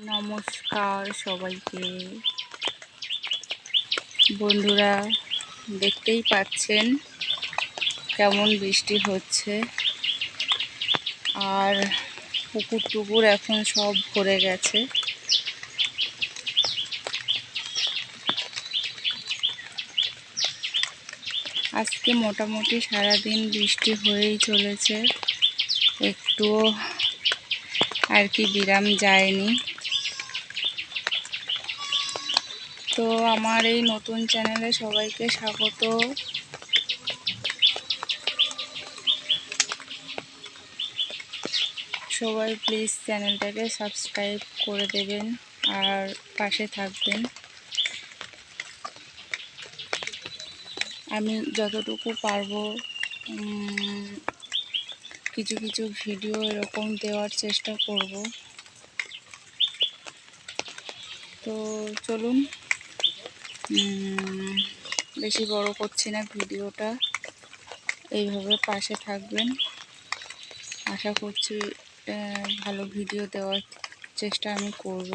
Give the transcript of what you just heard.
নমস্কার সবাইকে। বন্ধুরা, দেখতেই পাচ্ছেন কেমন বৃষ্টি হচ্ছে, আর পুকুর টুকুর এখন সব ভরে গেছে। আজকে মোটামুটি সারাদিন বৃষ্টি হয়েই চলেছে, একটুও আর কি বিরাম যায়নি। তো আমার এই নতুন চ্যানেলে সবাইকে স্বাগত। সবাই প্লিজ চ্যানেলটাকে সাবস্ক্রাইব করে দেবেন আর পাশে থাকবেন। আমি যতটুকু পারবো কিছু কিছু ভিডিও এরকম দেওয়ার চেষ্টা করব। তো চলুন, বেশি বড় করছি না ভিডিওটা, এইভাবে পাশে থাকবেন। আশা করছি ভালো ভিডিও দেওয়ার চেষ্টা আমি করব।